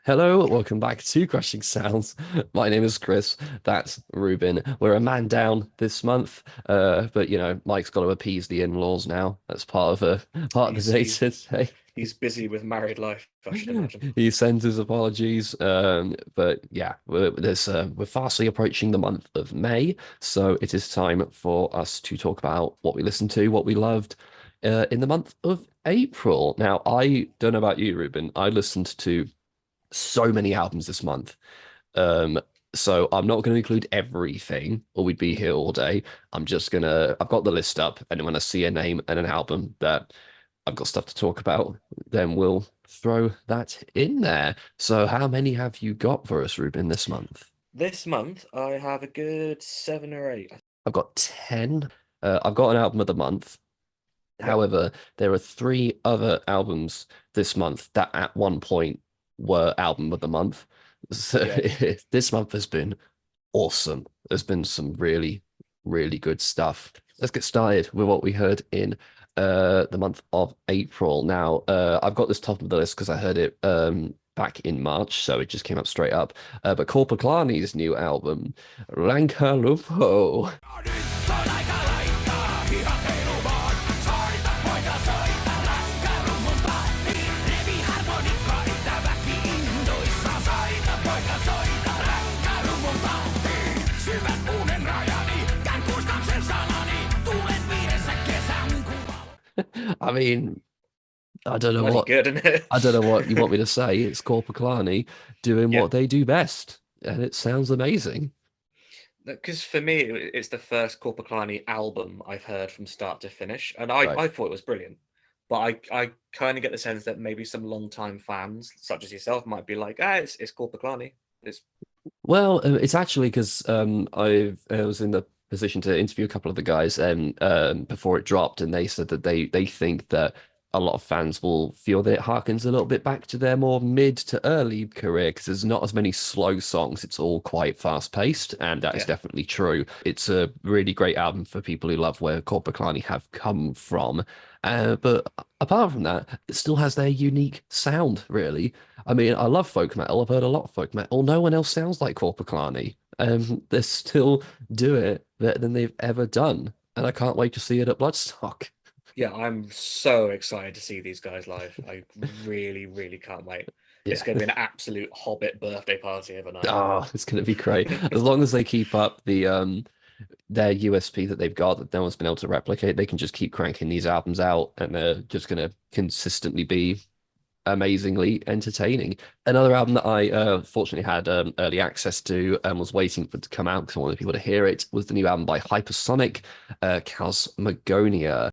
Hello, welcome back to Crushing Sounds. My name is Chris. That's Reuben. We're a man down this month, but Mike's got to appease the in-laws now. That's part of the He's day he's today. he's busy with married life, I should imagine. He sends his apologies, but yeah, we're fastly approaching the month of May, so it is time for us to talk about what we listened to, what we loved, in the month of April. Now, I don't know about you, Reuben. I listened to so many albums this month. Um, so I'm not going to include everything, or we'd be here all day. I've got the list up, and when I see a name and an album that I've got stuff to talk about, then we'll throw that in there. So how many have you got for us, Ruben, this month? This month I have a good 7 or 8. I've got 10. I've got an album of the month. Yep. However, there are three other albums this month that at one point were album of the month. So Yeah. this month has been awesome. There's been some really, really good stuff. Let's get started with what we heard in the month of April. Now, I've got this top of the list because I heard it back in March, so it just came up straight up. But Korpiklaani's new album, Ranka Lupo. I mean, I don't know Bloody what good, isn't it? I don't know what you want me to say. It's Korpiklaani doing Yeah. what they do best, and it sounds amazing. Because for me, it's the first Korpiklaani album I've heard from start to finish, and I, Right. I thought it was brilliant. But I kind of get the sense that maybe some long-time fans, such as yourself, might be like, it's Korpiklaani. It's Well, it's actually because I was in the position to interview a couple of the guys and before it dropped, and they said that they think that a lot of fans will feel that it harkens a little bit back to their more mid to early career because there's not as many slow songs. It's all quite fast paced, and that is yeah, definitely true. It's a really great album for people who love where Korpiklaani have come from. But apart from that, it still has their unique sound, really. I mean, I love folk metal. I've heard a lot of folk metal. No one else sounds like Korpiklaani. They still do it better than they've ever done. And I can't wait to see it at Bloodstock. yeah. I'm so excited to see these guys live. I really, really can't wait. It's Yeah. going to be an absolute Hobbit birthday party overnight. Oh, it's gonna be great. As long as they keep up their USP that they've got that no one's been able to replicate, they can just keep cranking these albums out and they're just gonna consistently be amazingly entertaining. Another album that I fortunately had early access to and was waiting for it to come out because I wanted people to hear it was the new album by Hypersonic, Cosmogonia.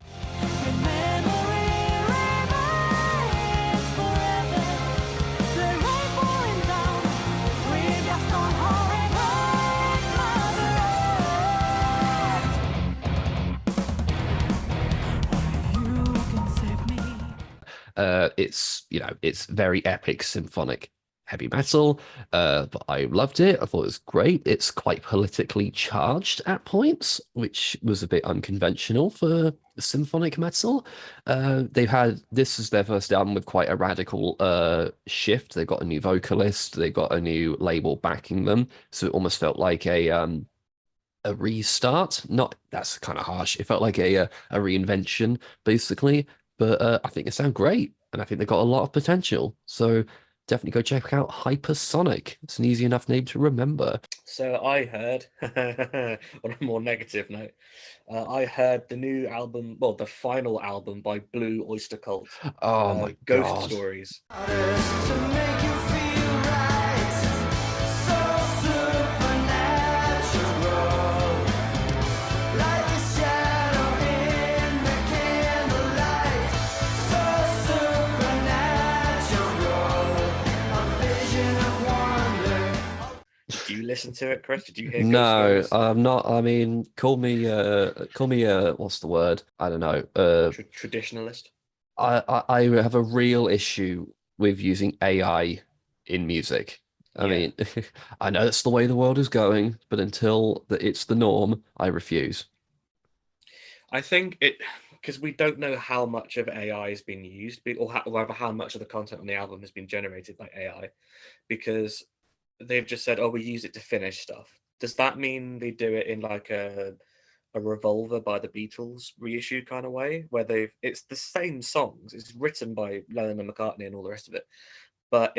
It's very epic symphonic heavy metal, but I loved it. I thought it was great. It's quite politically charged at points, which was a bit unconventional for symphonic metal. This is their first album with quite a radical shift. They've got a new vocalist, they've got a new label backing them, so it almost felt like a restart. Not That's kind of harsh. It felt like a reinvention, basically. But I think they sound great, and I think they've got a lot of potential. So definitely go check out Hypersonic. It's an easy enough name to remember. So I heard, on a more negative note, I heard the new album, well, the final album by Blue Oyster Cult, Oh my Ghost God. Stories. Did you listen to it, Chris? Did you hear Ghost No, Stories? I'm not. I mean, call me what's the word? I don't know. Traditionalist? I have a real issue with using AI in music. I Yeah. mean, I know that's the way the world is going, but until it's the norm, I refuse. I think it because we don't know how much of AI has been used, or rather how much of the content on the album has been generated by AI, because they've just said, "Oh, we use it to finish stuff." Does that mean they do it in like a Revolver by the Beatles reissue kind of way, where it's the same songs, it's written by Lennon and McCartney and all the rest of it, but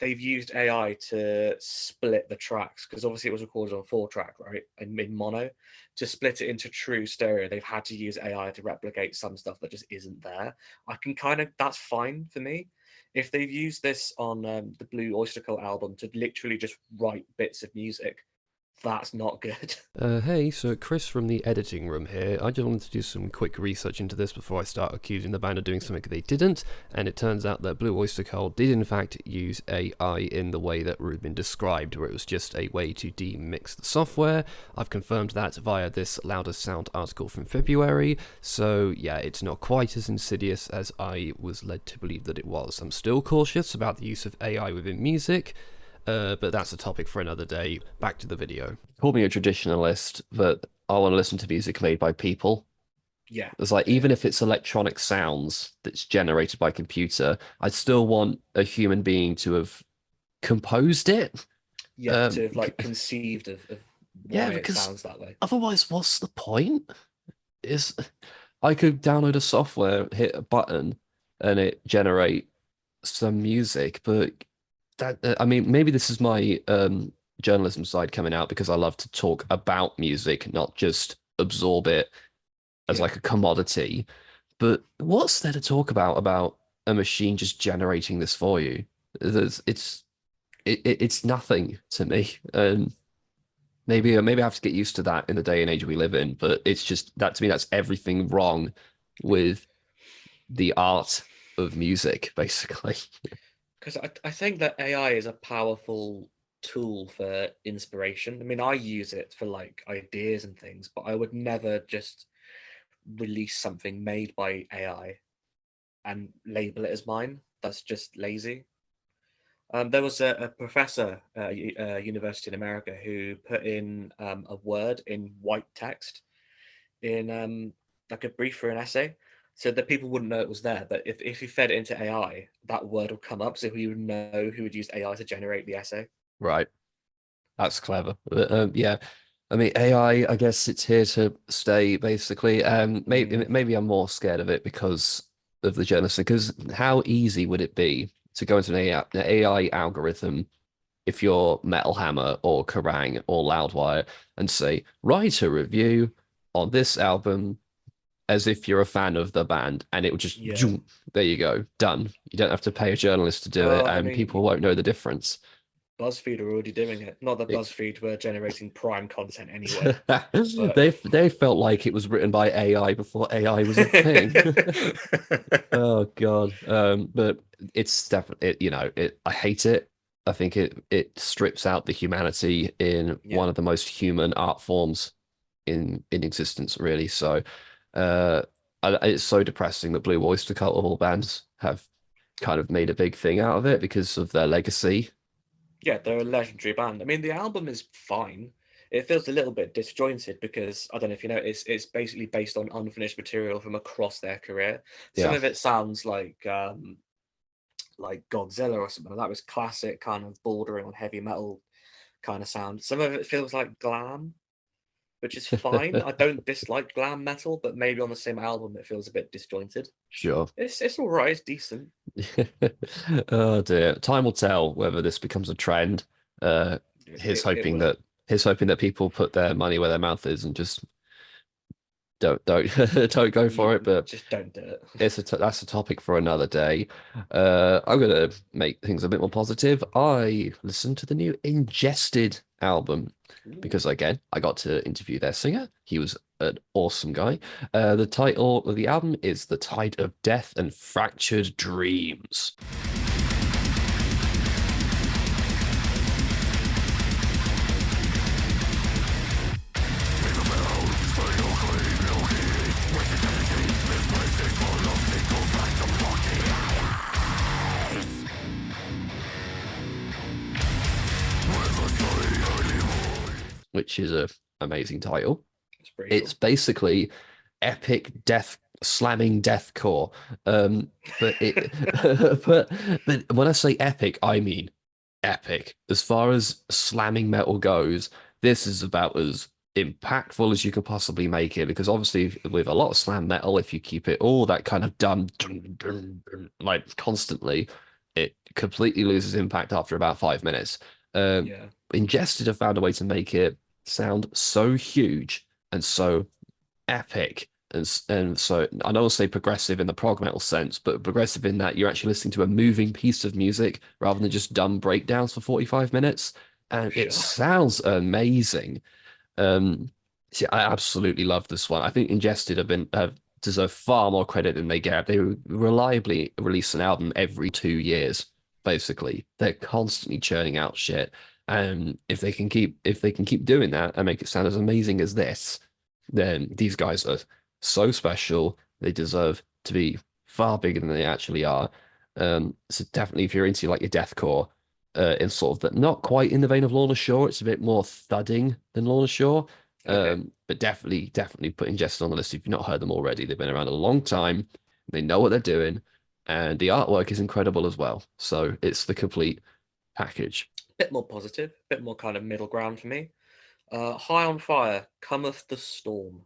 they've used AI to split the tracks, because obviously it was recorded on 4-track, right, and in mono. To split it into true stereo, they've had to use AI to replicate some stuff that just isn't there. I can kind of That's fine for me. If they've used this on the Blue Oyster Cult album to literally just write bits of music, that's not good. Hey, so Chris from the editing room here. I just wanted to do some quick research into this before I start accusing the band of doing something they didn't, and it turns out that Blue Oyster Cult did in fact use AI in the way that Reuben described, where it was just a way to demix the software. I've confirmed that via this Louder Sound article from February, so yeah, it's not quite as insidious as I was led to believe that it was. I'm still cautious about the use of AI within music, but that's a topic for another day. Back to the video. Call me a traditionalist, but I want to listen to music made by people. Yeah. It's like, even if it's electronic sounds that's generated by computer, I still want a human being to have composed it. Yeah, to have like conceived of why it sounds that way. Otherwise, what's the point? Is I could download a software, hit a button, and it generate some music, but I mean, maybe this is my journalism side coming out, because I love to talk about music, not just absorb it as like a commodity. But what's there to talk about a machine just generating this for you? It's nothing to me. Maybe I have to get used to that in the day and age we live in. But it's just that, to me, that's everything wrong with the art of music, basically. Because I think that AI is a powerful tool for inspiration. I mean, I use it for like ideas and things, but I would never just release something made by AI and label it as mine. That's just lazy. There was a professor at a university in America who put in a word in white text in like a brief for an essay, so that people wouldn't know it was there. But if you fed it into AI, that word would come up, so he would know who would use AI to generate the essay. Right. That's clever. But, yeah. I mean, AI, I guess it's here to stay, basically. Maybe I'm more scared of it because of the journalism. Because how easy would it be to go into an AI algorithm, if you're Metal Hammer or Kerrang or Loudwire, and say, write a review on this album as if you're a fan of the band, and it will just, there you go, done. You don't have to pay a journalist to do it, and people won't know the difference. BuzzFeed are already doing it. Not that BuzzFeed were generating prime content anyway. They felt like it was written by AI before AI was a thing. Oh God. But it's definitely, I hate it. I think it strips out the humanity in one of the most human art forms in existence, really. So it's so depressing that Blue Oyster Cult of all bands have kind of made a big thing out of it because of their legacy. Yeah, they're a legendary band. I mean, the album is fine. It feels a little bit disjointed because, I don't know if you know, it's basically based on unfinished material from across their career. Some of it sounds like Godzilla or something. That was classic, kind of bordering on heavy metal kind of sound. Some of it feels like glam, which is fine. I don't dislike glam metal, but maybe on the same album it feels a bit disjointed. Sure. It's all right. It's decent. Oh dear. Time will tell whether this becomes a trend. He's hoping that people put their money where their mouth is and just don't don't go for it. But just don't do it. That's a topic for another day. I'm gonna make things a bit more positive. I listened to the new Ingested album because, again, I got to interview their singer. He was an awesome guy. The title of the album is "The Tide of Death and Fractured Dreams." Which is a amazing title. It's basically epic death slamming deathcore. But it, but but when I say epic, I mean epic. As far as slamming metal goes, this is about as impactful as you could possibly make it. Because obviously, with a lot of slam metal, if you keep it all that kind of dun, dun, dun, dun, like constantly, it completely loses impact after about 5 minutes. Um, Yeah, Ingested have found a way to make it sound so huge and so epic. And so I don't want to say progressive in the prog metal sense, but progressive in that you're actually listening to a moving piece of music rather than just dumb breakdowns for 45 minutes. for And it sure. sounds amazing. Um, See, I absolutely love this one. I think Ingested have deserve far more credit than they get. They reliably release an album every 2 years, basically. They're constantly churning out shit. And if they can keep doing that and make it sound as amazing as this, then these guys are so special. They deserve to be far bigger than they actually are. So definitely if you're into like your deathcore, in sort of that not quite in the vein of Lorna Shore, it's a bit more thudding than Lorna Shore. Okay. But definitely put Ingested on the list if you've not heard them already. They've been around a long time. They know what they're doing, and the artwork is incredible as well. So it's the complete package. Bit more positive, bit more kind of middle ground for me. High on Fire, Cometh the Storm.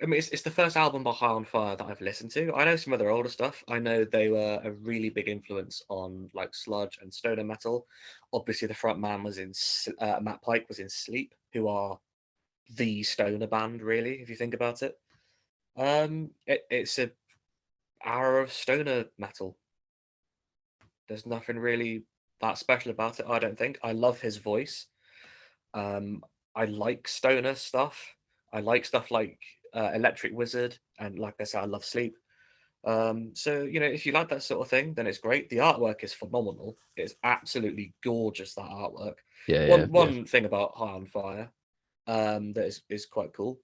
It's the first album by High on Fire that I've listened to. I know some of their older stuff. I know they were a really big influence on like sludge and stoner metal. Obviously, the front man was Matt Pike was in Sleep, who are the stoner band, really, if you think about it. It's a hour of stoner metal. There's nothing really that special about it, I don't think. I love his voice. Um, I like stoner stuff. I like stuff like Electric Wizard, and like I said, I love Sleep. So if you like that sort of thing, then it's great. The artwork is phenomenal. It's absolutely gorgeous, that artwork. Yeah, yeah, yeah. One thing about High on Fire that is quite cool.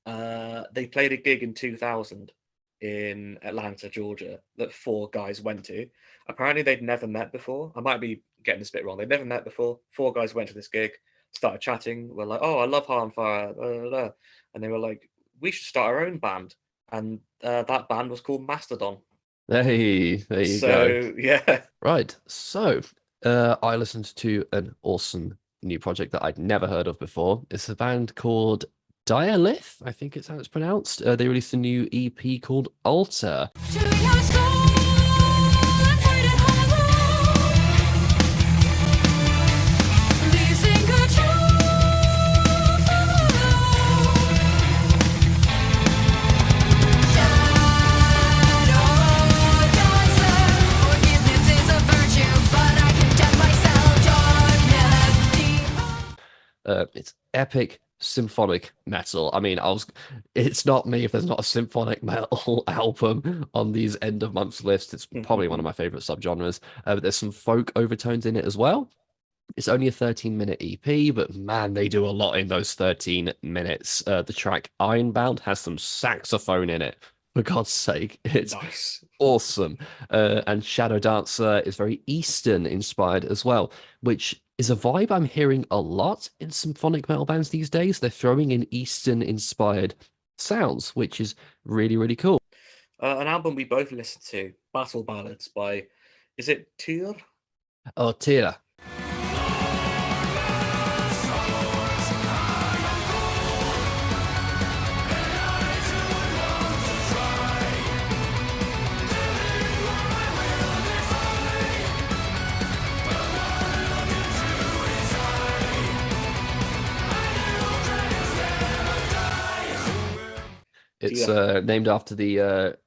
They played a gig in 2000 in Atlanta, Georgia, that four guys went to. Apparently, they'd never met before. I might be getting this bit wrong. They'd never met before. Four guys went to this gig, started chatting. We're like, "Oh, I love High on Fire," blah, blah, blah. And they were like, "We should start our own band." And that band was called Mastodon. Hey, there you go. So yeah, Right. So, I listened to an awesome new project that I'd never heard of before. It's a band called Dialith, I think it's how it's pronounced. They released a new EP called Alter. It's epic symphonic metal. I mean, it's not me if there's not a symphonic metal album on these end of month lists. It's probably one of my favorite subgenres. But there's some folk overtones in it as well. It's only a 13-minute EP, but man, they do a lot in those 13 minutes. The track Ironbound has some saxophone in it. For God's sake, it's nice. awesome. And Shadow Dancer is very Eastern inspired as well, which is a vibe I'm hearing a lot in symphonic metal bands these days. They're throwing in Eastern inspired sounds, which is really, really cool. An album we both listened to, Battle Ballads by, is it Tyr? Oh, Tira. It's named after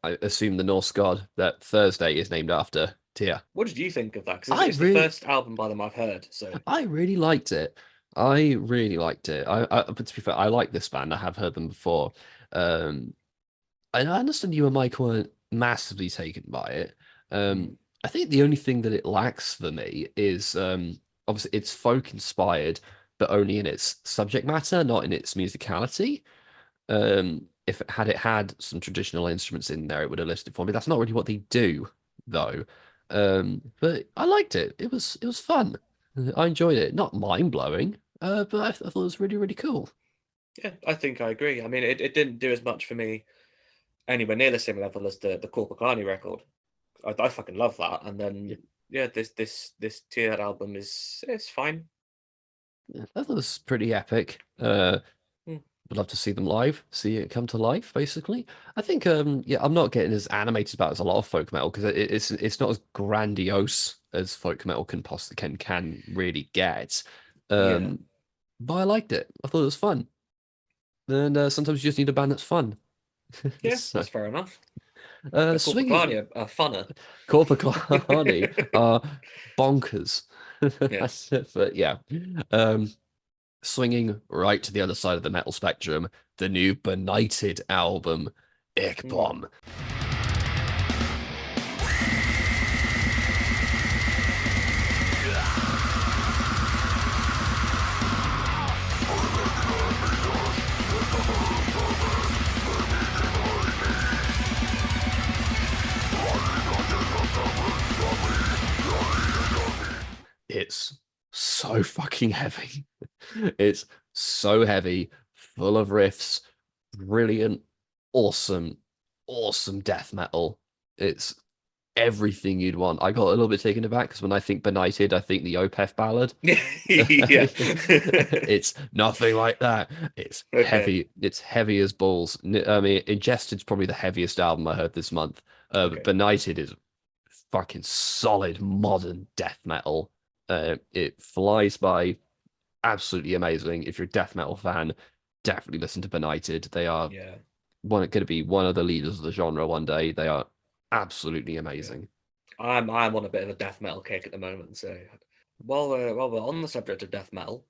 I assume the Norse god that Thursday is named after. Tyr. What did you think of that? Because I it's the really, first album by them I've heard. So I really liked it. I really liked it. But to be fair, I like this band. I have heard them before. Um, and I understand you and Mike weren't massively taken by it. I think the only thing that it lacks for me is obviously it's folk inspired, but only in its subject matter, not in its musicality. If it had some traditional instruments in there, it would have listed for me. That's not really what they do, though. But I liked it. It was fun. I enjoyed it. Not mind blowing, but I thought it was really really cool. Yeah, I think I agree. I mean, it didn't do as much for me anywhere near the same level as the Korpiklaani record. I fucking love that. And Yeah, then yeah, this tier album is it's fine. yeah, I thought it was pretty epic. Hmm. Would love to see them live, see it come to life, basically. I think, yeah, I'm not getting as animated about it as a lot of folk metal because it's not as grandiose as folk metal can really get. Yeah, Um, but I liked it. I thought it was fun. And sometimes you just need a band that's fun. yeah, So, that's fair enough. But swinging Korpiklaani are funner. Korpiklaani are bonkers. Yeah. But yeah, um, swinging right to the other side of the metal spectrum, the new Benighted album, Ich Hmm. Bomb. It's so fucking heavy. It's so heavy, full of riffs, brilliant, awesome, awesome death metal. It's everything you'd want. I got a little bit taken aback because when I think Benighted, I think the Opeth ballad. Yeah. It's nothing like that. It's Okay. heavy. It's heavy as balls. I mean, Ingested's probably the heaviest album I heard this month. But Okay. Benighted is fucking solid modern death metal. It flies by, absolutely amazing. If you're a death metal fan, definitely listen to Benighted. They are Yeah. going to be one of the leaders of the genre one day. They are absolutely Yeah. amazing. I'm on a bit of a death metal kick at the moment. So while we're on the subject of death metal,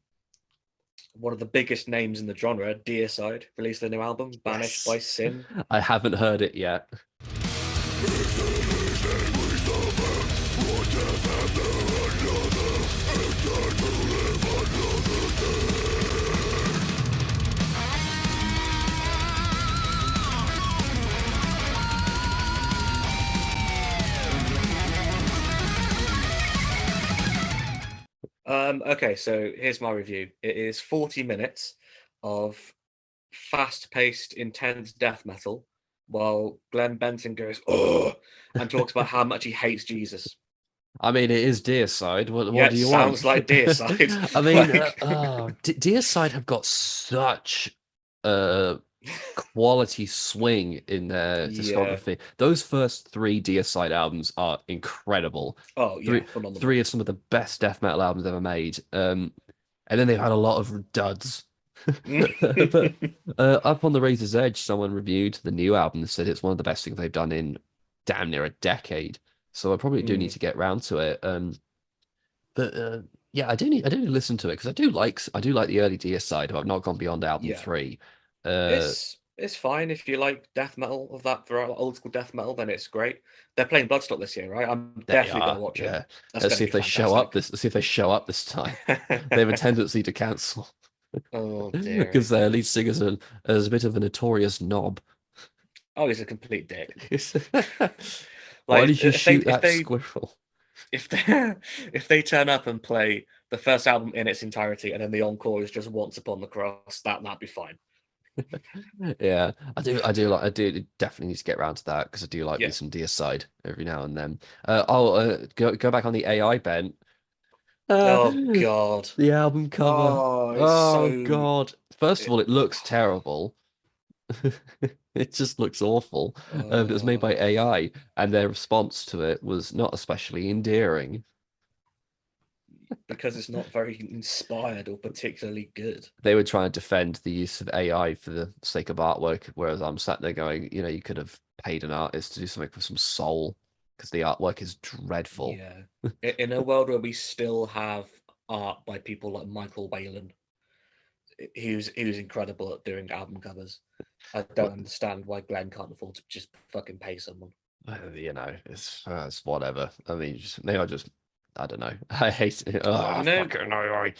one of the biggest names in the genre, Deicide, released their new album, Banished by Yes. Sin. I haven't heard it yet. Okay, so here's my review. It is 40 minutes of fast-paced, intense death metal, while Glenn Benson goes, "Oh," and talks about how much he hates Jesus. I mean, it is Deicide. What Yeah, do it you want? sounds like Deicide. I mean, Like, Deicide have got such uh quality swing in their yeah. discography. Those first three Deicide albums are incredible. Oh, Three yeah, phenomenal. three of some of the best death metal albums ever made. And then they've had a lot of duds. But up on the Razor's Edge, someone reviewed the new album and said it's one of the best things they've done in damn near a decade. So I probably do need Mm, to get round to it. But yeah, I do need to listen to it because I do like the early DS side, but I've not gone beyond album yeah. three. Uh, It's fine if you like death metal of that variety, old school death metal, then it's great. They're playing Bloodstock this year, right? I'm they definitely are, gonna watch it. yeah. That's Let's gonna see be if they show up fantastic. this. Let's see if they show up this time. They have a tendency to cancel Oh because dearie. their lead singer's is a bit of a notorious knob. Oh, he's a complete dick. Why Like did you if they shoot if that they squirrel? if they if they turn up and play the first album in its entirety and then the encore is just Once Upon the Cross, that'd be fine. Yeah, I do definitely need to get around to that because I do like me Yeah. some Deicide every now and then. I'll go back on the AI bent. Uh, Oh God. the album cover. Oh, it's Oh so. God. First of It, all, it looks terrible. It just looks awful. It was made by oh, AI, and their response to it was not especially endearing. because it's not very inspired or particularly good. They were trying to defend the use of AI for the sake of artwork, whereas I'm sat there going, you could have paid an artist to do something with some soul because the artwork is dreadful. Yeah. In a world where we still have art by people like Michael Whalen, he was incredible at doing album covers. I don't But understand why Glenn can't afford to just fucking pay someone. it's whatever. I mean, maybe I don't know. I hate it. Oh, No, fucking AI.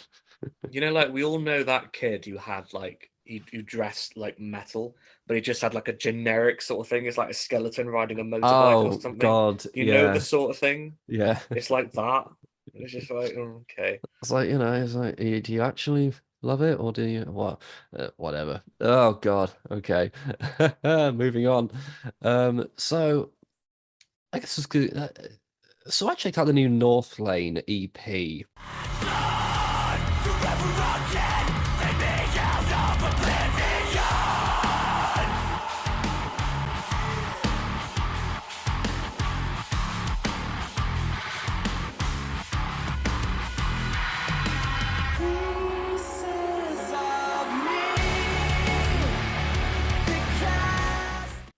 You know, like we all know that kid who had like who dressed like metal, but he just had like a generic sort of thing. It's like a skeleton riding a motorbike or Oh something. God, You know the yeah, sort of thing. yeah. It's like that. It's just like okay. It's like, it's like, do you actually love it or do you what? Whatever. Oh God. Okay. Moving on. So I guess it's good. So I checked out the new Northlane EP.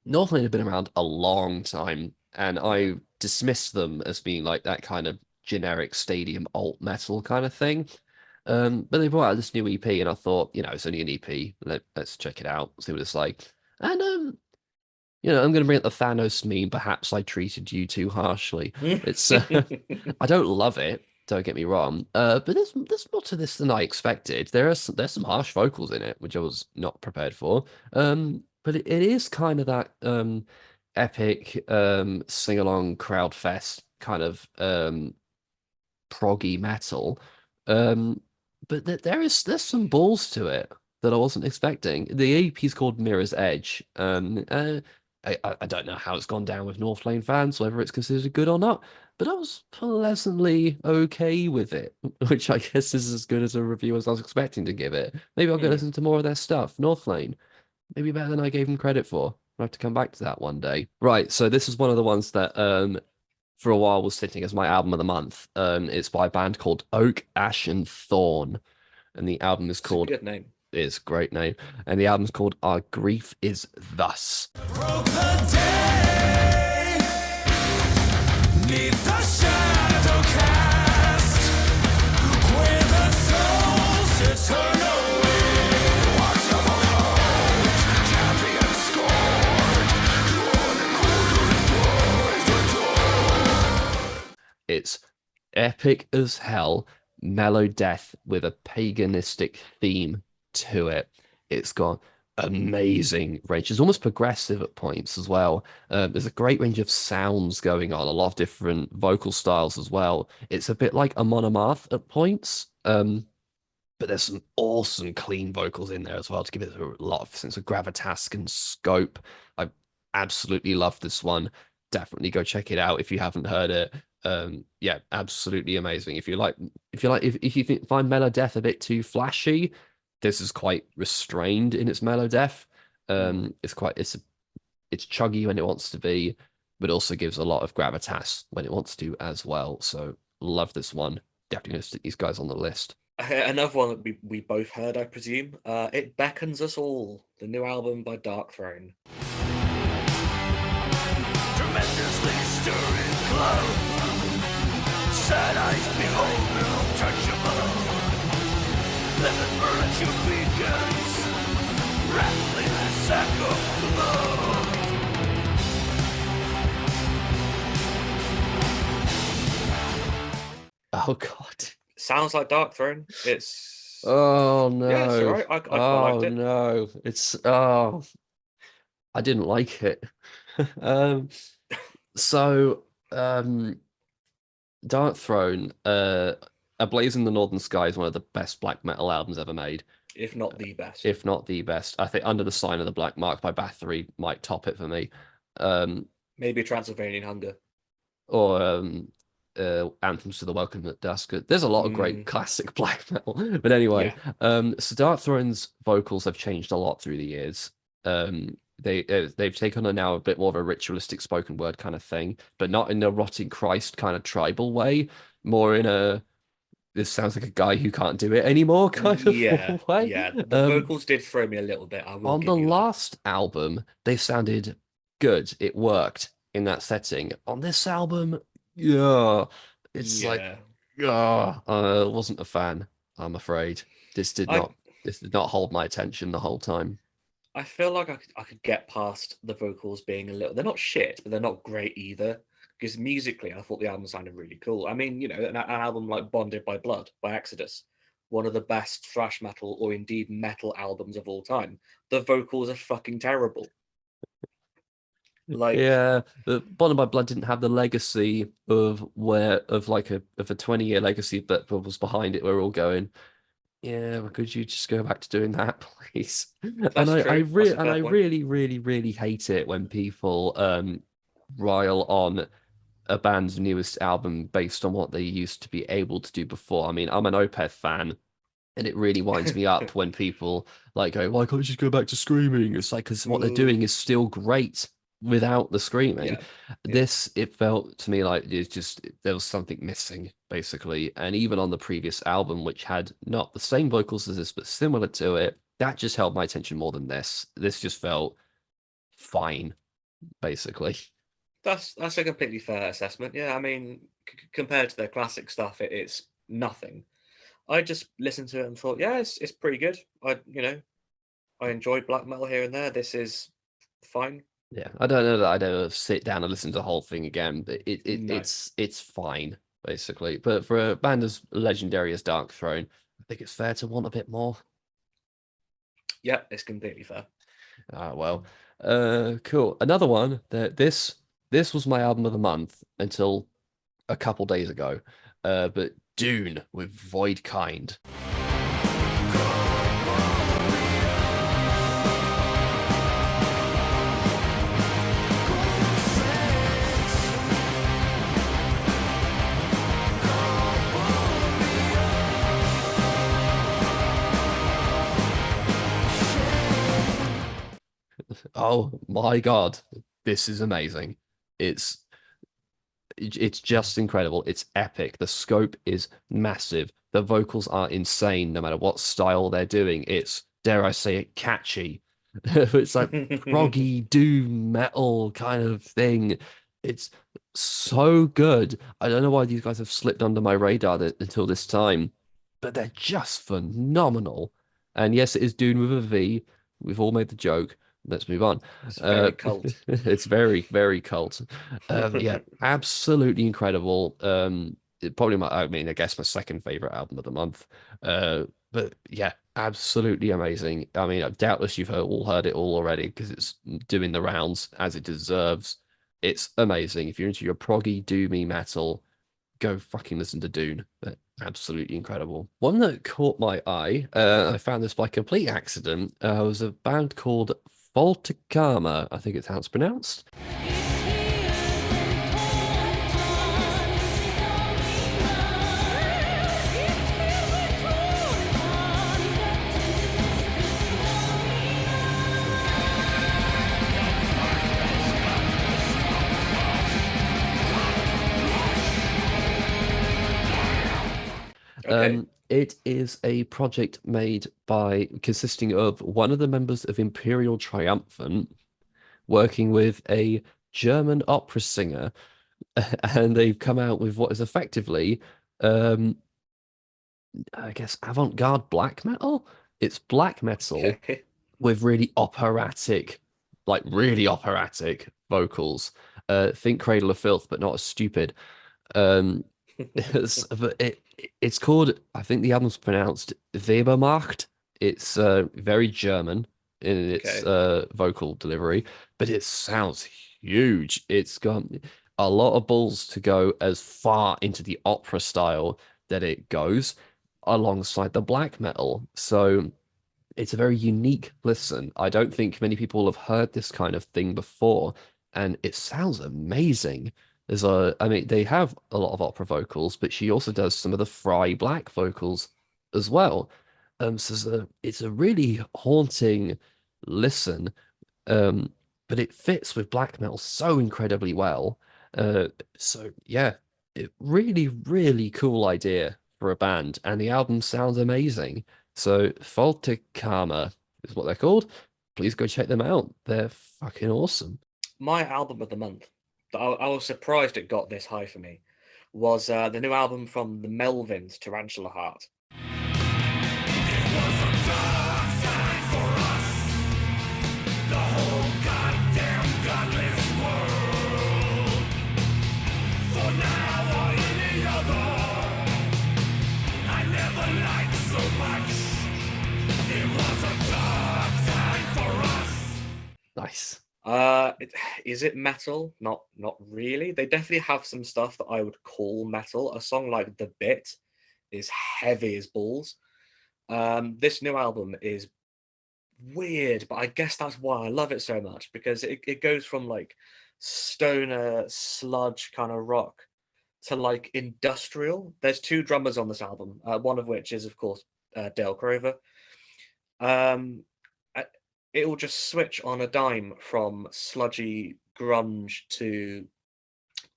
Northlane have been around a long time, and Yeah. I dismissed them as being like that kind of generic stadium alt metal kind of thing. But they brought out this new EP, and I thought, it's only an EP. Let's check it out, see what it's like. And I'm going to bring up the Thanos meme. Perhaps I treated you too harshly. It's I don't love it. Don't get me wrong. But there's more to this than I expected. There's some harsh vocals in it, which I was not prepared for. But it is kind of that epic sing along crowd fest kind of proggy metal. Um, but there's some balls to it that I wasn't expecting. The EP is called Mirror's Edge. I don't know how it's gone down with Northlane fans, whether it's considered good or not, but I was pleasantly okay with it, which I guess is as good as a review as I was expecting to give it. Maybe I'll go Hmm. listen to more of their stuff. Northlane, maybe better than I gave them credit for. I'll have to come back to that one day. Right, so this is one of the ones that for a while was sitting as my album of the month. It's by a band called Oak, Ash, and Thorn, and the album is It's a called. good name. It's a great name, and the album's called Our Grief Is Thus. Broke the day, 'neath the shadow cast, where the souls turn away. Watch them alone, champion scorned, It's epic as hell, mellow death with a paganistic theme to it. It's got amazing range. It's almost progressive at points as well. There's a great range of sounds going on, a lot of different vocal styles as well. It's a bit like a monomath at points. But there's some awesome clean vocals in there as well to give it a lot of sense of gravitas and scope. I absolutely love this one. Definitely go check it out if you haven't heard it. Yeah, absolutely amazing. If you find Mellow Death a bit too flashy, this is quite restrained in its mellow death. Hmm. It's chuggy when it wants to be, but also gives a lot of gravitas when it wants to as well. So love this one. Definitely gonna stick these guys on the list. Another one that we both heard, I presume. It Beckons Us All, the new album by Darkthrone. tremendously stirring cloud. Sad eyes behold the untouchable. Living virtue begins, rattling the sack of love. Oh God. Sounds like Darkthrone. It's Oh yeah, it's no. alright. I quite Oh liked it. no. I didn't like it. Um so Darkthrone, A Blaze in the Northern Sky is one of the best black metal albums ever made, If not the best. if not the best. I think Under the Sign of the Black Mark by Bathory might top it for me. Um Maybe Transylvanian Hunger. or Anthems to the Welcome at Dusk. There's a lot of great Mm, classic black metal. But anyway, yeah. so Darkthrone's vocals have changed a lot through the years. They've taken on now a bit more of a ritualistic spoken word kind of thing, but not in a rotting Christ kind of tribal way, more in a this sounds like a guy who can't do it anymore kind Yeah, of way. yeah. The vocals did throw me a little bit, I will On the give you that. last album, they sounded good. It worked in that setting. On this album, yeah, it's like, Yeah. yeah, I wasn't a fan, I'm afraid. This did I not this did not hold my attention the whole time. I feel like I could get past the vocals being a little. They're not shit, but they're not great either. Because musically, I thought the album sounded really cool. I mean, an album like "Bonded by Blood" by Exodus, one of the best thrash metal or indeed metal albums of all time. The vocals are fucking terrible. Like, yeah, the Bond of My Blood didn't have the legacy of a 20-year legacy that was behind it. We're all going, yeah, but could you just go back to doing that, please? that's true. That's a fair point. really, really, really hate it when people rile on a band's newest album based on what they used to be able to do before. I mean, I'm an Opeth fan, and it really winds me up when people like go, "Why can't you just go back to screaming?" It's like, because what they're doing is still great without the screaming. Yeah. It felt to me like it's just there was something missing, basically. And even on the previous album, which had not the same vocals as this, but similar to it, that just held my attention more than this. This just felt fine, basically. That's a completely fair assessment. Yeah, I mean, compared to their classic stuff, it's nothing. I just listened to it and thought, yeah, it's pretty good. I enjoyed black metal here and there. This is fine. Yeah, I don't know that I'd ever sit down and listen to the whole thing again, but No. it's fine, basically. But for a band as legendary as Darkthrone, I think it's fair to want a bit more. Yeah, it's completely fair. Well, cool. Another one that this was my album of the month until a couple days ago. But Dune with Voidkind. Oh my God, this is amazing. It's just incredible. It's epic. The scope is massive. The vocals are insane, no matter what style they're doing. It's, dare I say it, catchy. It's like proggy doom metal kind of thing. It's so good. I don't know why these guys have slipped under my radar until this time, but they're just phenomenal. And yes, it is Dune with a V. We've all made the joke. Let's move on. It's very cult. It's very, very cult. Yeah, absolutely incredible. Probably I guess my second favorite album of the month. But yeah, absolutely amazing. I mean, doubtless you've all heard it all already because it's doing the rounds as it deserves. It's amazing. If you're into your proggy, doomy metal, go fucking listen to Dune. They're absolutely incredible. One that caught my eye, I found this by complete accident, was a band called Falter Karma, I think it's how it's pronounced. Okay. It is a project consisting of one of the members of Imperial Triumphant working with a German opera singer, and they've come out with what is effectively, I guess, avant-garde black metal. It's black metal Okay. with really operatic vocals. Think Cradle of Filth, but not as stupid. But it's called, I think the album's pronounced Webermacht. It's very German in its vocal delivery, but it sounds huge. It's got a lot of balls to go as far into the opera style that it goes alongside the black metal. So it's a very unique listen. I don't think many people have heard this kind of thing before, and it sounds amazing. I mean, they have a lot of opera vocals, but she also does some of the Fry Black vocals as well. So it's a really haunting listen, but it fits with black metal so incredibly well. So yeah, really, really cool idea for a band, and the album sounds amazing. So Falter Karma is what they're called. Please go check them out. They're fucking awesome. My album of the month, I was surprised it got this high for me, was the new album from the Melvins, Tarantula Heart. For now or any other, I never liked so much. It was a dark time for us. Nice. Is it metal? Not really. They definitely have some stuff that I would call metal. A song like The Bit is heavy as balls. This new album is weird, but I guess that's why I love it so much, because it goes from like stoner sludge kind of rock to like industrial. There's two drummers on this album, one of which is of course Dale Crover. It will just switch on a dime from sludgy grunge to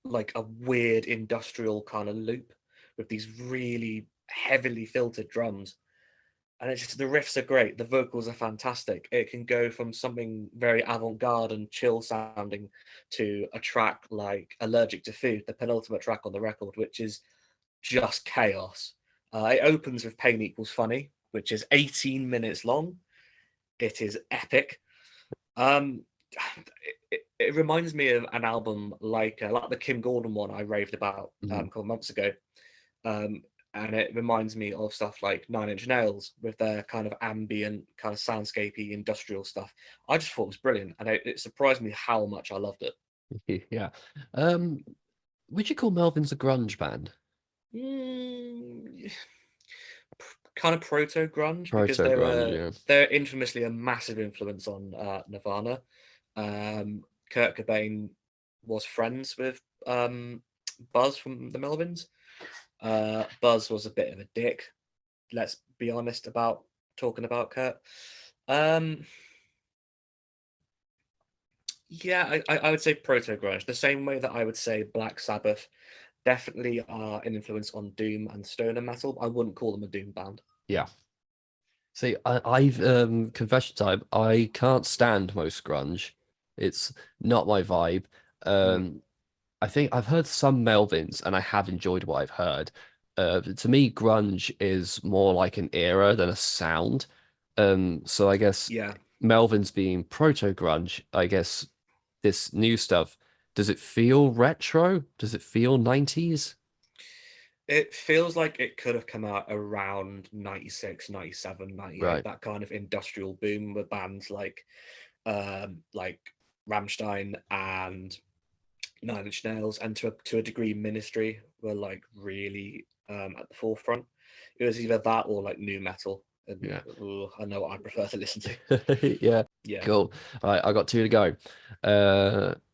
like a weird industrial kind of loop with these really heavily filtered drums. And it's just, the riffs are great, the vocals are fantastic. It can go from something very avant-garde and chill sounding to a track like Allergic to Food, the penultimate track on the record, which is just chaos. It opens with Pain Equals Funny, which is 18 minutes long. It is epic. It reminds me of an album like the Kim Gordon one I raved about a couple of months ago. And it reminds me of stuff like Nine Inch Nails with their kind of ambient, kind of soundscapey, industrial stuff. I just thought it was brilliant, and it surprised me how much I loved it. Yeah. Would you call Melvins a grunge band? Kind of proto grunge, because they're infamously a massive influence on Nirvana. Kurt Cobain was friends with Buzz from the Melvins. Buzz was a bit of a dick, let's be honest about talking about Kurt. Yeah, I would say proto grunge, the same way that I would say Black Sabbath definitely are an influence on doom and stoner metal. I wouldn't call them a doom band. Yeah. See, I've confession time. I can't stand most grunge. It's not my vibe. I think I've heard some Melvins, and I have enjoyed what I've heard. To me, grunge is more like an era than a sound. So I guess Melvins being proto grunge, I guess this new stuff, does it feel retro? Does it feel 90s? It feels like it could have come out around 96, 97, 98, Right. that kind of industrial boom with bands like Rammstein and Nine Inch Nails, and to a degree Ministry were like really at the forefront. It was either that or like new metal. And, I know what I prefer to listen to. Yeah. Cool. All right, I got two to go.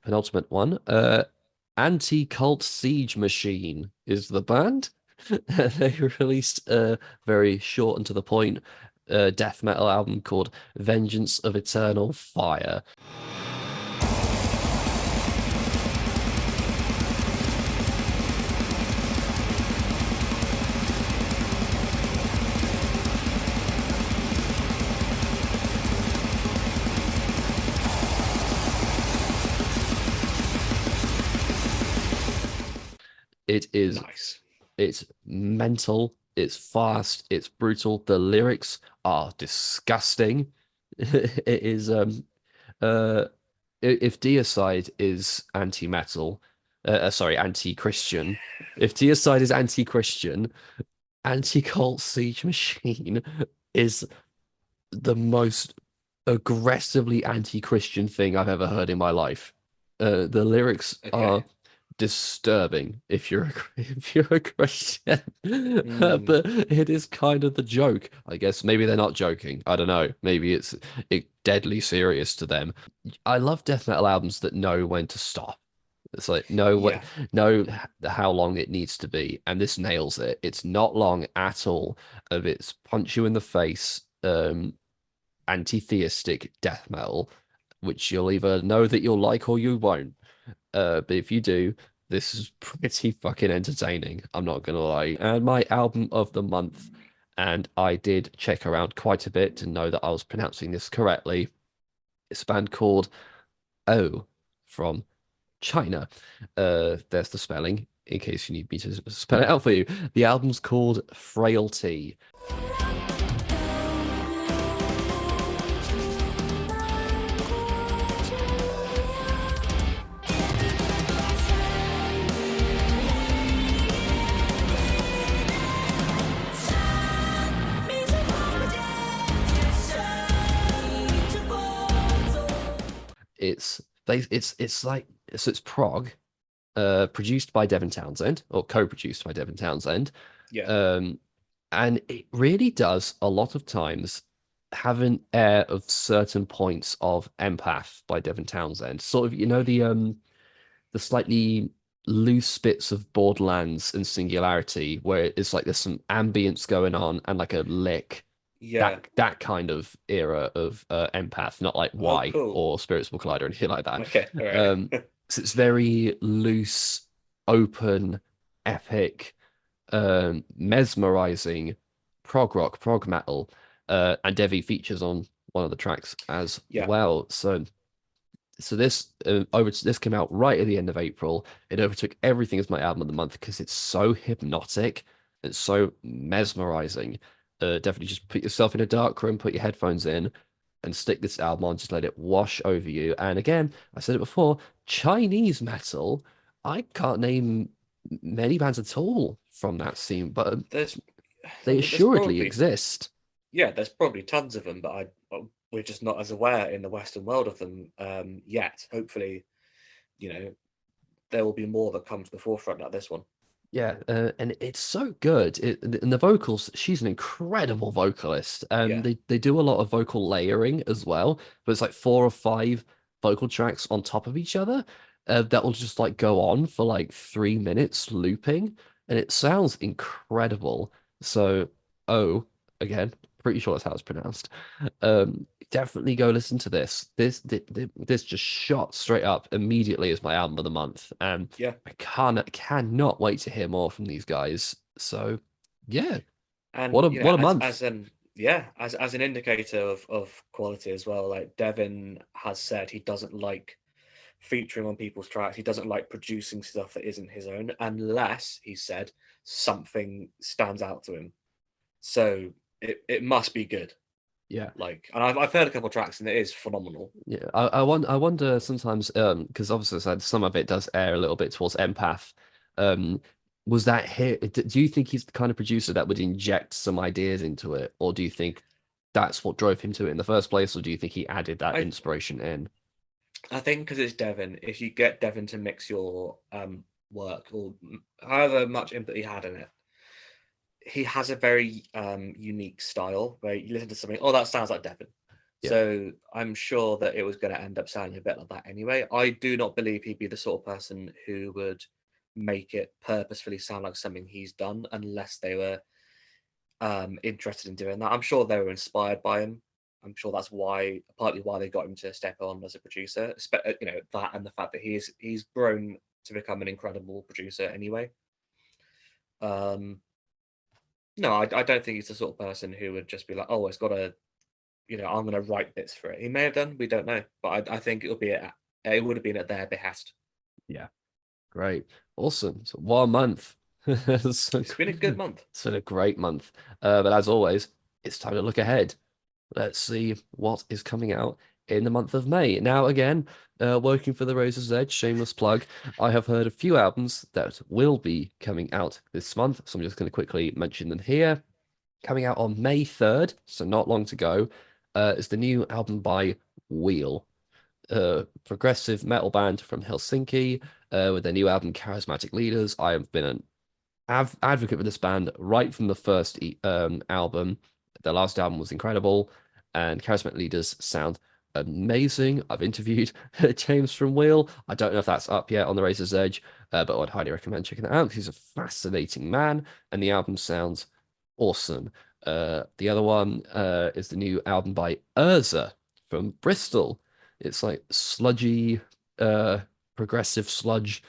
Penultimate one. Anti-Cult Siege Machine is the band. They released a very short and to the point death metal album called Vengeance of Eternal Fire. It is nice. It's mental, it's fast, it's brutal. The lyrics are disgusting. It is if Deicide is anti-metal, anti-Christian. If Deicide is anti-Christian, Anti-Cult Siege Machine is the most aggressively anti-Christian thing I've ever heard in my life. The lyrics are disturbing if you're a Christian, but it is kind of the joke, I guess. Maybe they're not joking, I don't know, maybe it's deadly serious to them. I love death metal albums that know when to stop. It's like know how long it needs to be, and this nails it. It's not long at all. It's punch you in the face anti-theistic death metal, which you'll either know that you'll like or you won't. But if you do, this is pretty fucking entertaining, I'm not gonna lie. And my album of the month, and I did check around quite a bit to know that I was pronouncing this correctly. It's a band called O from China. There's the spelling, in case you need me to spell it out for you. The album's called Frailty. It's like, so it's prog, produced by Devin Townsend, or co-produced by Devin Townsend. Yeah. Um, and it really does a lot of times have an air of certain points of Empath by Devin Townsend. Sort of, the slightly loose bits of Borderlands and Singularity, where it's like there's some ambience going on and like a lick. Yeah. That kind of era of Empath, not like Oh, Y cool. or Spirits Will Collide or anything like that. Okay. All right. So it's very loose, open, epic, mesmerizing prog rock, prog metal, and Devi features on one of the tracks as Yeah. well. So this came out right at the end of April. It overtook everything as my album of the month because it's so hypnotic, it's so mesmerizing. Definitely just put yourself in a dark room, put your headphones in, and stick this album on. Just let it wash over you. And again, I said it before, Chinese metal. I can't name many bands at all from that scene, but There's they there's assuredly probably exist. there's probably tons of them, but we're just not as aware in the Western world of them yet. Hopefully, there will be more that come to the forefront like this one. Yeah, and it's so good. And the vocals, she's an incredible vocalist. Yeah. They do a lot of vocal layering as well, but it's like 4 or 5 vocal tracks on top of each other that will just like go on for like 3 minutes looping, and it sounds incredible. So, oh, again, pretty sure that's how it's pronounced. Definitely go listen to this. This just shot straight up immediately as my album of the month, and Yeah. I cannot wait to hear more from these guys. So, yeah, And what a month. as an indicator of quality as well, like Devin has said he doesn't like featuring on people's tracks. He doesn't like producing stuff that isn't his own unless, he said, something stands out to him. So it must be good. Yeah, Like, and I've heard a couple of tracks and it is phenomenal. yeah. I wonder sometimes, because obviously I said some of it does air a little bit towards empath. Was that here? Do you think he's the kind of producer that would inject some ideas into it, or do you think that's what drove him to it in the first place, or do you think he added that I inspiration in? I think because it's Devin, if you get Devin to mix your work or however much input he had in it, he has a very unique style where you listen to something, oh, that sounds like Devin. Yeah. So I'm sure that it was going to end up sounding a bit like that anyway. I do not believe he'd be the sort of person who would make it purposefully sound like something he's done unless they were interested in doing that. I'm sure they were inspired by him. I'm sure that's partly why they got him to step on as a producer. That and the fact that he's grown to become an incredible producer anyway. No, I don't think he's the sort of person who would just be like, oh, it's got a, I'm going to write bits for it. He may have done, we don't know, but I think it would have been at their behest. Yeah, great, awesome. So 1 month. It's been a good month. It's been a great month. But as always, it's time to look ahead. Let's see what is coming out in the month of May. Now, again, working for the Razor's Edge, shameless plug, I have heard a few albums that will be coming out this month, so I'm just going to quickly mention them here. Coming out on May 3rd, so not long to go, is the new album by Wheel, progressive metal band from Helsinki, with their new album Charismatic Leaders. I have been an advocate for this band right from the first album. Their last album was incredible, and Charismatic Leaders sound amazing. I've interviewed James from Wheel. I don't know if that's up yet on the Razor's Edge, but I'd highly recommend checking it out because he's a fascinating man, and the album sounds awesome. The other one is the new album by Urza from Bristol. It's like sludgy, progressive sludge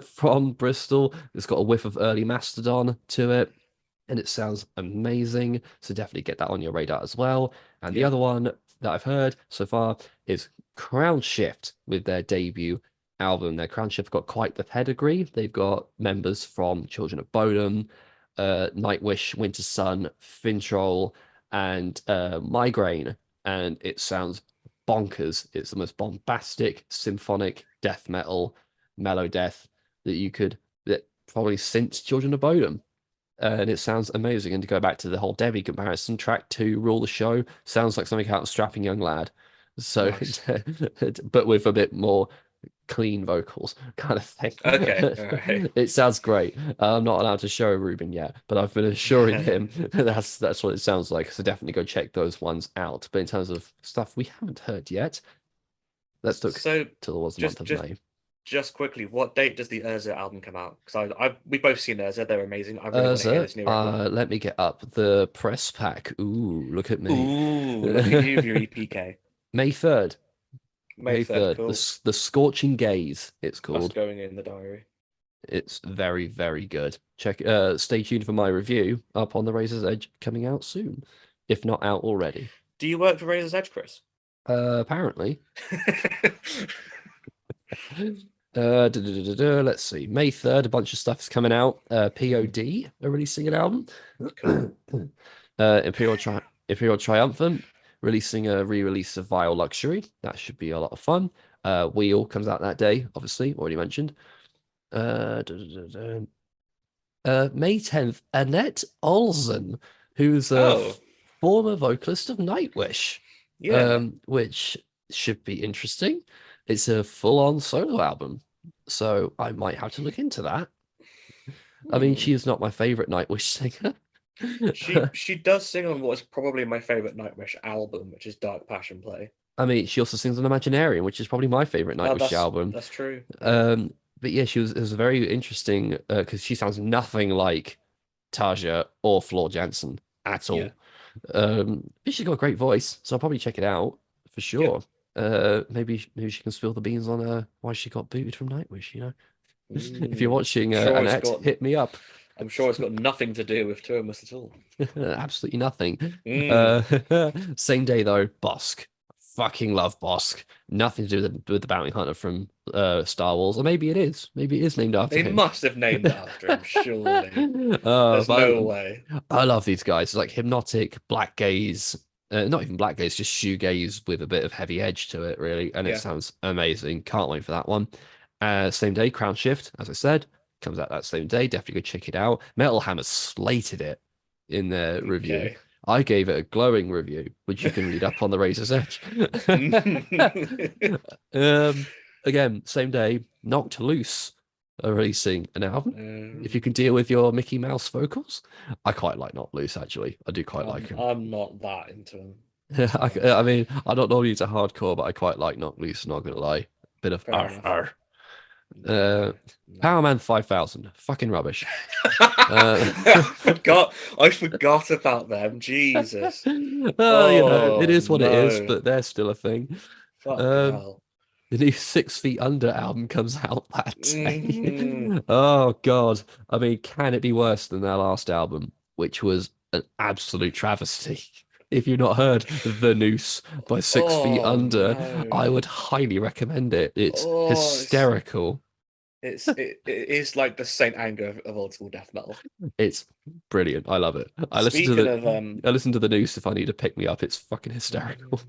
from Bristol. It's got a whiff of early Mastodon to it, and it sounds amazing. So definitely get that on your radar as well. And the other one that I've heard so far is Crown Shift with their debut album. Their Crown Shift got quite the pedigree. They've got members from Children of Bodom, Nightwish, Winter Sun, Fintroll, and Migraine. And it sounds bonkers. It's the most bombastic, symphonic death metal, mellow death that probably since Children of Bodom. And it sounds amazing. And to go back to the whole Debbie comparison, track 2, Rule the Show, sounds like something out of Strapping Young Lad. So, Nice. but with a bit more clean vocals kind of thing. Okay, all right. It sounds great. I'm not allowed to show Reuben yet, but I've been assuring him that's what it sounds like. So definitely go check those ones out. But in terms of stuff we haven't heard yet, let's look So till the month just of just May. just quickly, what date does the Urza album come out? Because we both seen Urza, they're amazing. I really want to hear this new record. Let me get up the press pack. Ooh, look at me. Ooh, look at you with your EPK. May 3rd. May 3rd, cool. The Scorching Gaze, it's That's called. going in the diary. It's very, very good. Stay tuned for my review up on the Razor's Edge coming out soon, if not out already. Do you work for Razor's Edge, Chris? Apparently. Let's see. May 3rd, a bunch of stuff's coming out. POD are releasing an album. Cool. Imperial Triumphant releasing a re-release of Vile Luxury. That should be a lot of fun. Wheel comes out that day, obviously, already mentioned. May 10th, Annette Olsen, who's a former vocalist of Nightwish, which should be interesting. It's a full-on solo album, so I might have to look into that. I mean, she is not my favorite Nightwish singer. She does sing on what is probably my favorite Nightwish album, which is Dark Passion Play. I mean, she also sings on Imaginarium, which is probably my favorite Nightwish album. That's true. But yeah, it was very interesting because she sounds nothing like Tarja or Floor Jansen at all. Yeah. But she's got a great voice, so I'll probably check it out for sure. Yeah. Maybe she can spill the beans on why she got booted from Nightwish, you know? If you're watching Annette, hit me up. I'm sure it's got nothing to do with Terminus at all. Absolutely nothing. Same day though, Bosk. Fucking love Bosk. Nothing to do with the bounty hunter from Star Wars, or maybe it is. Maybe it is named after him. They must have named it after him, surely. There's no way. I love these guys. It's like hypnotic, black gaze. Not even black gaze, just shoegaze with a bit of heavy edge to it, really. And it sounds amazing. Can't wait for that one. Same day, Crown Shift, as I said, comes out that same day. Definitely go check it out. Metal Hammer slated it in their review. Okay. I gave it a glowing review, which you can read up on the Razor's Edge. Again, same day, Knocked Loose are releasing an album. If you can deal with your Mickey Mouse vocals, I quite like Knocked Loose, actually. I do quite like him. I'm not that into him. I mean, I don't know he's a hardcore, but I quite like Knocked Loose, not gonna lie. Bit of Power Man 5000, fucking rubbish. I forgot about them. Jesus. You know, it is what it is, but they're still a thing. The new 6 Feet Under album comes out that day. Oh god. I mean, can it be worse than their last album, which was an absolute travesty? If you've not heard The Noose by 6 Feet Under, I would highly recommend it. It's hysterical. It is like the Saint Anger of old school death metal. It's brilliant. I love it. I listen to The Noose if I need to pick me up. It's fucking hysterical.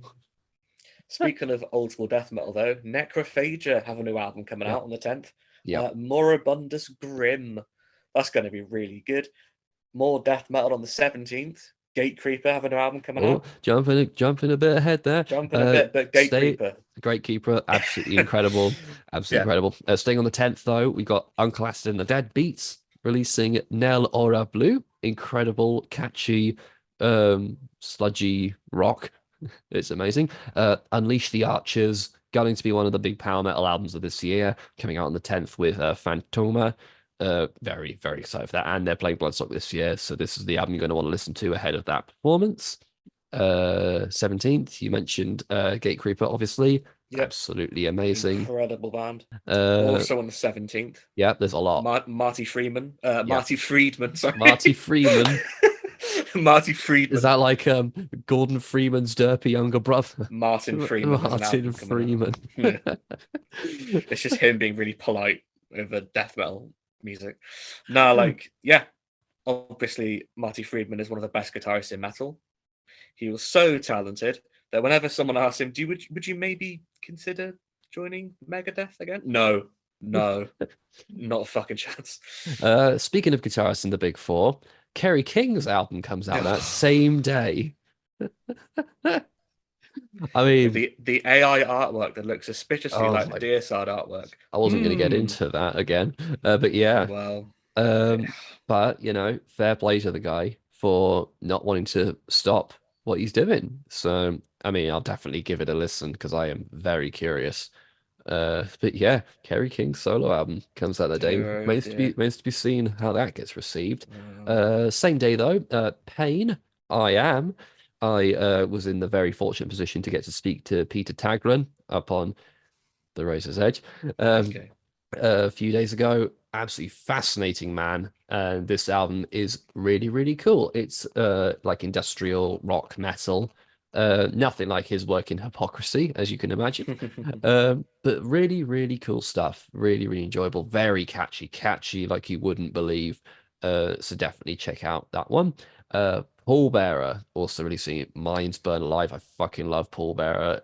Speaking of old school death metal, though, Necrophagia have a new album coming out on the 10th. Yeah. Moribundus Grim. That's going to be really good. More death metal on the 17th. Gatecreeper have a new album coming out. Jumping a bit ahead there. Jumping a bit, but Gatekeeper, absolutely incredible. Absolutely incredible. Staying on the 10th, though, we got Uncle Acid and the Dead Beats releasing Nel Ora Blue. Incredible, catchy, sludgy rock. It's amazing. Unleash the Archers, going to be one of the big power metal albums of this year, coming out on the 10th with Phantoma. Very, very excited for that. And they're playing Bloodstock this year, so this is the album you're going to want to listen to ahead of that performance. 17th, you mentioned Gatecreeper, obviously. Yep. Absolutely amazing. Incredible band. Also on the 17th. Yeah, there's a lot. Marty Friedman. Marty Friedman, sorry. Marty Friedman. Marty Friedman. Is that like Gordon Freeman's derpy younger brother? Martin Freeman. Martin Freeman. It's just him being really polite over death metal music. No, obviously Marty Friedman is one of the best guitarists in metal. He was so talented that whenever someone asked him, would you maybe consider joining Megadeth again? No, not a fucking chance. Speaking of guitarists in the Big Four, Kerry King's album comes out that same day. I mean, The AI artwork that looks suspiciously oh like the my, Deicide artwork. I wasn't going to get into that again, but yeah. Well, Um, but fair play to the guy for not wanting to stop what he's doing. So, I mean, I'll definitely give it a listen because I am very curious. But yeah, Kerry King's solo album comes out that day. dear, oh Remains to be seen how that gets received. dear. Same day though, Pain, I Am. I was in the very fortunate position to get to speak to Peter Taglen up on the Razor's Edge. Um, Okay. a few days ago. Absolutely fascinating man. And this album is really, really cool. It's like industrial rock metal. Nothing like his work in Hypocrisy, as you can imagine. But really, really cool stuff. Really, really enjoyable. Very catchy like you wouldn't believe. So definitely check out that one. Paul Bearer also releasing Minds Burn Alive. I fucking love Paul Bearer.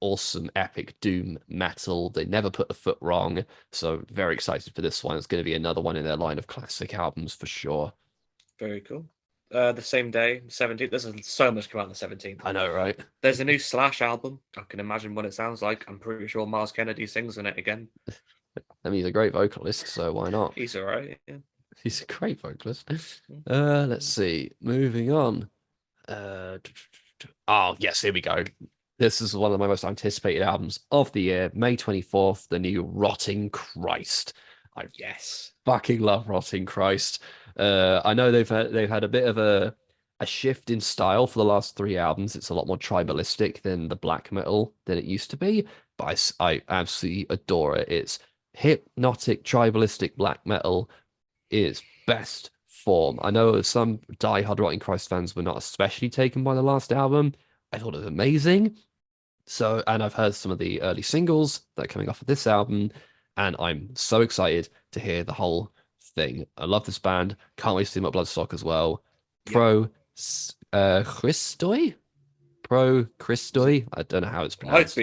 Awesome epic doom metal. They never put a foot wrong. So very excited for this one. It's going to be another one in their line of classic albums for sure. Very cool. The same day, 17th. There's so much come out on the 17th. I know, right? There's a new Slash album. I can imagine what it sounds like. I'm pretty sure Miles Kennedy sings in it again. I mean, he's a great vocalist, so why not? He's alright. Yeah. He's a great vocalist. Let's see. Moving on. Oh, yes, here we go. This is one of my most anticipated albums of the year. May 24th, the new Rotting Christ. I Yes. fucking love Rotting Christ. I know they've had a bit of a shift in style for the last three albums. It's a lot more tribalistic than the black metal than it used to be, but I absolutely adore it. It's hypnotic, tribalistic black metal is best form. I know some die-hard Rotting Christ fans were not especially taken by the last album. I thought it was amazing. So, and I've heard some of the early singles that are coming off of this album, and I'm so excited to hear the whole thing. I love this band. Can't wait to see them at Bloodstock as well. Yep. Christoi? Pro Christoi? I don't know how it's pronounced.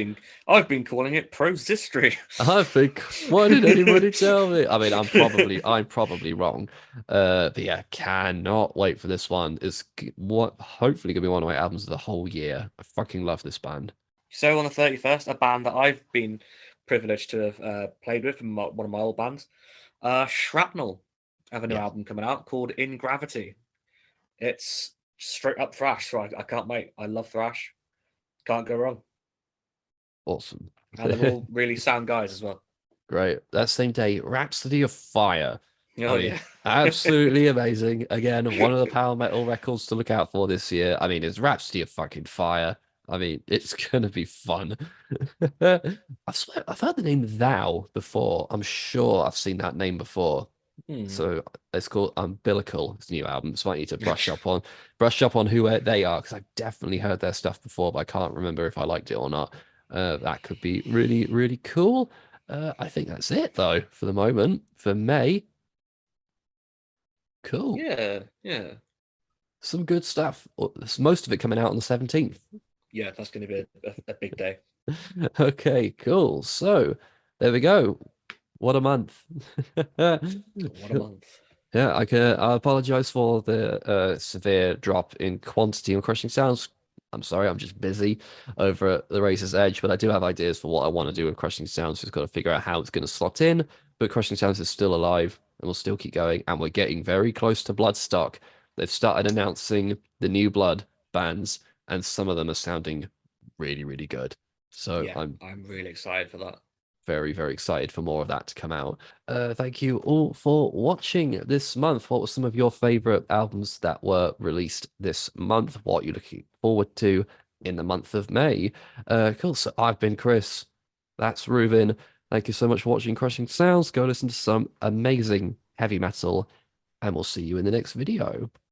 I've been calling it Prosistry. I think, why did anybody tell me? I mean, I'm probably wrong. But yeah, cannot wait for this one. It's what hopefully gonna be one of my albums of the whole year. I fucking love this band. So on the 31st, a band that I've been privileged to have played with from one of my old bands, Shrapnel, have a new Yeah. album coming out called In Gravity. It's straight up thrash, so I can't wait. I love thrash. Can't go wrong. Awesome. And they're all really sound guys as well. Great. That same day, Rhapsody of Fire. Oh, I mean, yeah. absolutely amazing. Again, one of the power metal records to look out for this year. I mean, it's Rhapsody of fucking Fire. I mean, it's gonna be fun. I swear, I've heard the name Thou before. I'm sure I've seen that name before. Hmm. So it's called Umbilical. It's a new album. So I need to brush up on who they are because I've definitely heard their stuff before, but I can't remember if I liked it or not. That could be really, really cool. I think that's it though for the moment for May. Cool. Yeah, yeah. Some good stuff. Most of it coming out on the 17th. Yeah, that's going to be a big day. Okay, cool. So there we go. What a month. What a month. Yeah, I apologize for the severe drop in quantity on Crushing Sounds. I'm sorry, I'm just busy over at the Razor's Edge, but I do have ideas for what I want to do with Crushing Sounds. Just got to figure out how it's going to slot in. But Crushing Sounds is still alive and we'll still keep going. And we're getting very close to Bloodstock. They've started announcing the new Blood bands, and some of them are sounding really, really good. So Yeah, I'm I'm really excited for that. very, very excited for more of that to come out. Thank you all for watching this month. What were some of your favorite albums that were released this month? What are you looking forward to in the month of May? Cool. So I've been Chris. That's Reuben. Thank you so much for watching Crushing Sounds. Go listen to some amazing heavy metal, and we'll see you in the next video.